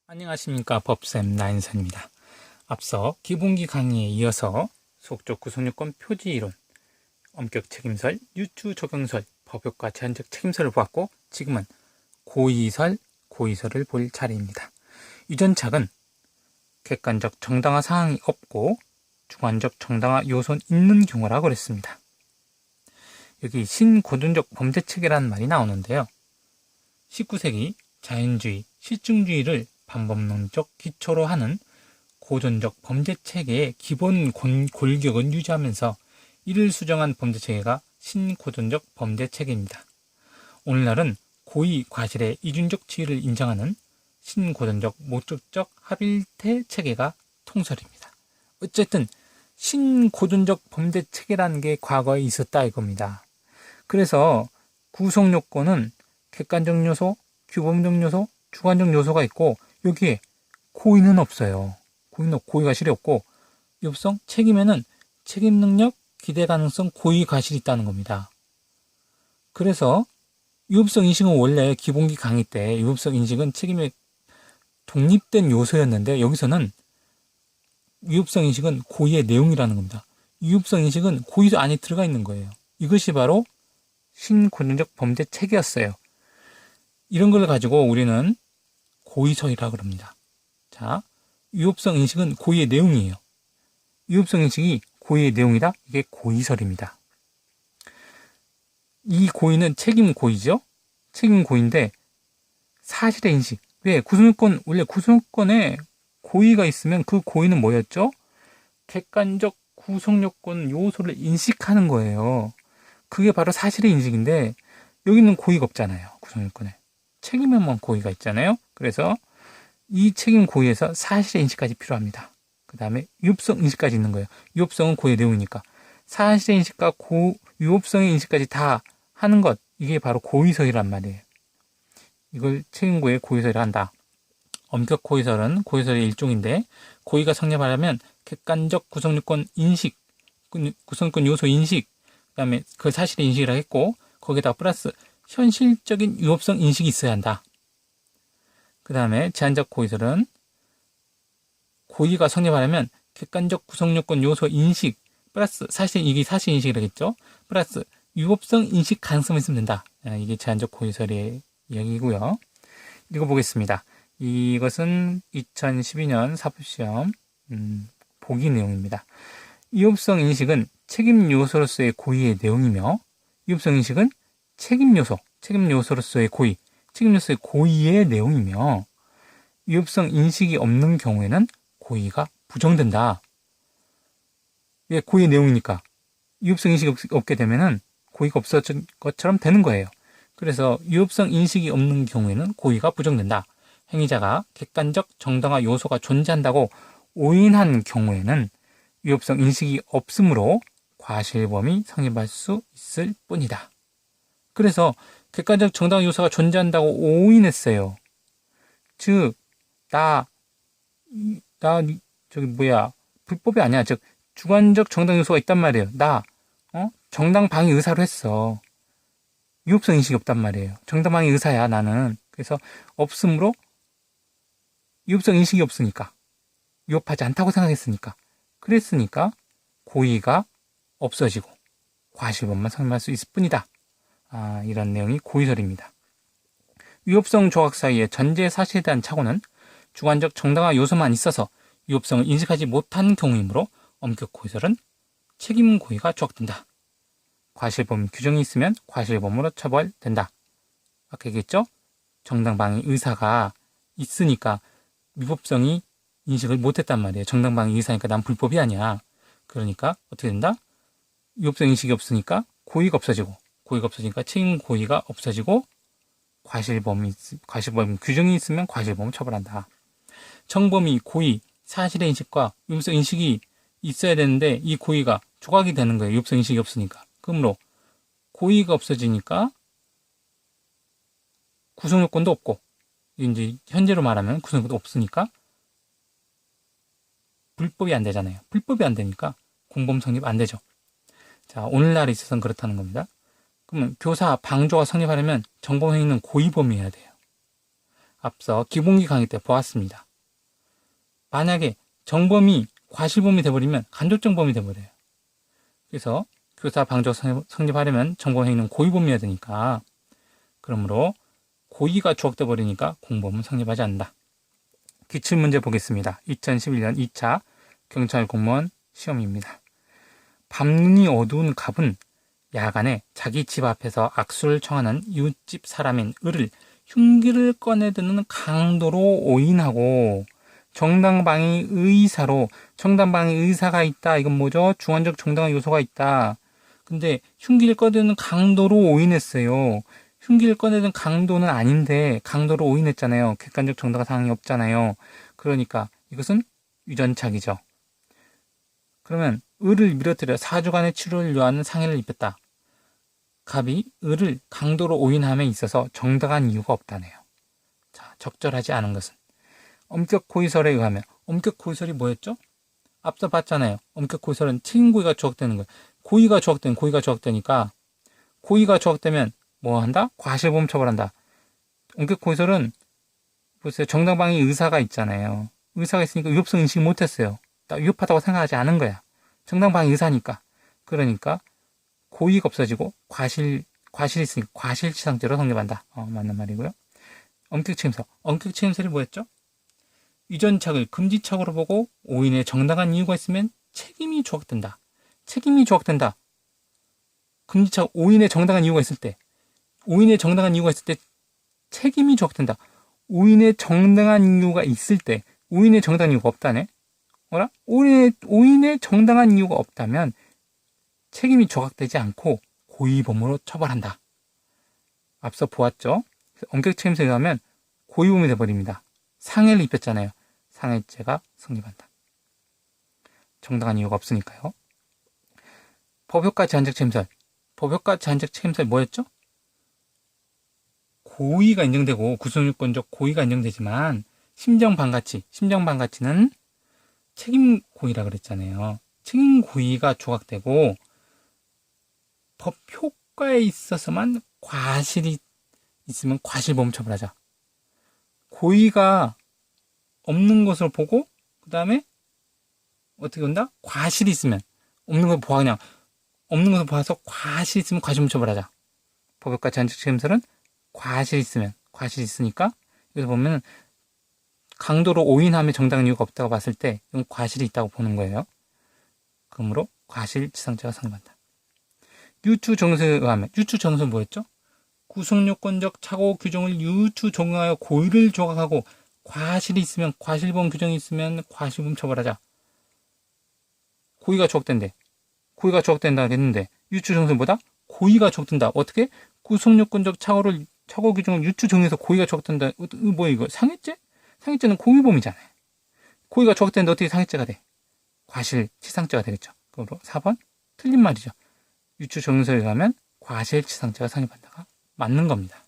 안녕하십니까, 법쌤 나인선입니다. 앞서 기본기 강의에 이어서 소극적 구성요건 표지이론, 엄격 책임설, 유추 적용설, 법효과 제한적 책임설을 보았고, 지금은 고의설을 볼 차례입니다. 이전 착은 객관적 정당화 사항이 없고 주관적 정당화 요소는 있는 경우라고 그랬습니다. 여기 신고전적 범죄체계라는 말이 나오는데요. 19세기 자연주의, 실증주의를 반법론적 기초로 하는 고전적 범죄체계의 기본 골격은 유지하면서 이를 수정한 범죄체계가 신고전적 범죄체계입니다. 오늘날은 고의 과실의 이중적 지위를 인정하는 신고전적 목적적 합일태 체계가 통설입니다. 어쨌든 신고전적 범죄체계라는 게 과거에 있었다 이겁니다. 그래서 구성요건은 객관적 요소, 규범적 요소, 주관적 요소가 있고 여기에 고의는 없어요. 고의 과실이 없고 위법성, 책임에는 책임 능력, 기대 가능성, 고의 과실이 있다는 겁니다. 그래서 위법성 인식은 원래 기본기 강의 때 위법성 인식은 책임의 독립된 요소였는데 여기서는 위법성 인식은 고의의 내용이라는 겁니다. 위법성 인식은 고의 안에 들어가 있는 거예요. 이것이 바로 신고전적 범죄 체계였어요. 이런 걸 가지고 우리는 고의설이라고 합니다. 자, 위법성 인식은 고의의 내용이에요. 위법성 인식이 고의의 내용이다? 이게 고의설입니다. 이 고의는 책임 고의죠? 책임 고의인데 사실의 인식. 왜? 원래 구성요건에 고의가 있으면 그 고의는 뭐였죠? 객관적 구성요건 요소를 인식하는 거예요. 그게 바로 사실의 인식인데 여기는 고의가 없잖아요. 구성요건에. 책임에만 고의가 있잖아요. 그래서 이 책임 고의에서 사실의 인식까지 필요합니다. 그 다음에 위법성 인식까지 있는 거예요. 위법성은 고의의 내용이니까. 사실의 인식과 위법성의 인식까지 다 하는 것, 이게 바로 고의설이란 말이에요. 이걸 책임 고의의 고의설이라 한다. 엄격 고의설은 고의설의 일종인데 고의가 성립하려면 객관적 구성요건 인식, 구성요건 요소 인식, 그 다음에 그 사실의 인식이라고 했고 거기다 플러스 현실적인 위법성 인식이 있어야 한다. 그 다음에 제한적 고의설은 고의가 성립하려면 객관적 구성요건 요소 인식 플러스 이게 사실 인식이라겠죠. 플러스 위법성 인식 가능성이 있으면 된다. 이게 제한적 고의설의 이야기고요. 읽어보겠습니다. 이것은 2012년 사법시험 보기 내용입니다. 위법성 인식은 책임 요소로서의 고의의 내용이며 위법성 인식은 책임 요소로서의 고의, 책임 요소의 고의의 내용이며 위법성 인식이 없는 경우에는 고의가 부정된다. 왜? 고의의 내용이니까. 위법성 인식이 없게 되면은 고의가 없어진 것처럼 되는 거예요. 그래서 위법성 인식이 없는 경우에는 고의가 부정된다. 행위자가 객관적 정당화 요소가 존재한다고 오인한 경우에는 위법성 인식이 없으므로 과실범이 성립할 수 있을 뿐이다. 그래서 객관적 정당화 요소가 존재한다고 오인했어요. 즉, 불법이 아니야. 즉, 주관적 정당 요소가 있단 말이에요. 정당 방위 의사로 했어. 위법성 인식이 없단 말이에요. 정당 방위 의사야, 나는. 그래서 없으므로 위법성 인식이 없으니까. 위법하지 않다고 생각했으니까. 그랬으니까 고의가 없어지고 과실범만 성립할 수 있을 뿐이다. 이런 내용이 고의설입니다. 위법성 조각 사이의 전제 사실에 대한 착오는 주관적 정당화 요소만 있어서 위법성을 인식하지 못한 경우이므로 엄격 고의설은 책임 고의가 조각된다. 과실범 규정이 있으면 과실범으로 처벌된다. 아까 얘기했죠? 정당방위 의사가 있으니까 위법성이 인식을 못했단 말이에요. 정당방위 의사니까 난 불법이 아니야. 그러니까 어떻게 된다? 위법성 인식이 없으니까 고의가 없어지니까 책임 고의가 없어지고 과실범 규정이 있으면 과실범을 처벌한다. 정범이 고의, 사실의 인식과 위법성 인식이 있어야 되는데 이 고의가 조각이 되는 거예요. 위법성 인식이 없으니까. 그러므로 고의가 없어지니까 구성요건도 없고 이제 현재로 말하면 구성요건도 없으니까 불법이 안 되잖아요. 불법이 안 되니까 공범 성립 안 되죠. 자, 오늘날에 있어서는 그렇다는 겁니다. 그러면 교사 방조가 성립하려면 정범행위는 고의범이어야 돼요. 앞서 기본기 강의 때 보았습니다. 만약에 정범이 과실범이 돼버리면 간접정범이 돼버려요. 그래서 교사 방조 성립하려면 정범행위는 고의범이어야 되니까, 그러므로 고의가 추억돼 버리니까 공범은 성립하지 않는다. 기출문제 보겠습니다. 2011년 2차 경찰 공무원 시험입니다. 밤눈이 어두운 갑은 야간에 자기 집 앞에서 악수를 청하는 이웃집 사람인 을을 흉기를 꺼내드는 강도로 오인하고 정당방위 의사로, 정당방위 의사가 있다. 이건 뭐죠? 주관적 정당한 요소가 있다. 근데 흉기를 꺼내드는 강도로 오인했어요. 흉기를 꺼내든 강도는 아닌데 강도로 오인했잖아요. 객관적 정당한 사항이 없잖아요. 그러니까 이것은 유전착이죠. 그러면 을을 밀어뜨려 4주간의 치료를 요하는 상해를 입혔다. 갑이 을을 강도로 오인함에 있어서 정당한 이유가 없다네요. 자, 적절하지 않은 것은 엄격 고의설에 의하면, 엄격 고의설이 뭐였죠? 앞서 봤잖아요. 엄격 고의설은 책임 고의가 추억되는 거예요. 고의가 추억되니까 고의가 추억되면 뭐 한다? 과실범 처벌한다. 엄격 고의설은 보세요. 정당방위 의사가 있잖아요. 의사가 있으니까 위협성 인식 못했어요. 나 위협하다고 생각하지 않은 거야. 정당방위 의사니까. 그러니까 고의가 없어지고 과실이 있으니까 과실치상죄로 성립한다. 맞는 말이고요. 엄격 책임설. 엄격 책임설이 뭐였죠? 유전착을 금지착으로 보고 오인의 정당한 이유가 있으면 책임이 추억된다. 책임이 추억된다. 금지착, 오인의 정당한 이유가 있을 때, 책임이 추억된다. 오인의 정당한 이유가 있을 때, 오인의 정당한 이유가 없다네? 뭐라? 오인의 정당한 이유가 없다면 책임이 조각되지 않고 고의범으로 처벌한다. 앞서 보았죠? 엄격 책임설에 의하면 고의범이 돼버립니다. 상해를 입혔잖아요. 상해죄가 성립한다. 정당한 이유가 없으니까요. 법효과 제한적 책임설. 법효과 제한적 책임설 뭐였죠? 고의가 인정되고 구속요건적 고의가 인정되지만 심정반가치는 책임 고의라 그랬잖아요. 책임 고의가 조각되고 법 효과에 있어서만 과실이 있으면 과실범 처벌하자. 고의가 없는 것을 보고 그 다음에 어떻게 본다? 과실이 있으면 없는 걸 보아 그냥 없는 것을 봐서 과실이 있으면 과실범 처벌하자. 법효과 제한적 책임설은 과실이 있으니까 여기서 보면 강도로 오인함에 정당한 이유가 없다고 봤을 때 이건 과실이 있다고 보는 거예요. 그러므로 과실치상죄가 성립한다. 유추정서에 의하면 유추정서는 뭐였죠? 구속요건적 착오 규정을 유추 적용하여 고의를 조각하고 과실이 있으면 과실범 규정이 있으면 과실범 처벌하자. 고의가 조각된다 했는데 유추정서는 뭐다? 고의가 조각된다. 어떻게? 구속요건적 착오 규정을 유추 적용해서 고의가 조각된다. 뭐 이거 상해죄? 상해죄는 고의범이잖아요. 고의가 조각되는데 어떻게 상해죄가 돼? 과실치상죄가 되겠죠. 그리고 4번 틀린 말이죠. 유추 적용서에 의하면 과실치상죄가 성립한다가 맞는 겁니다.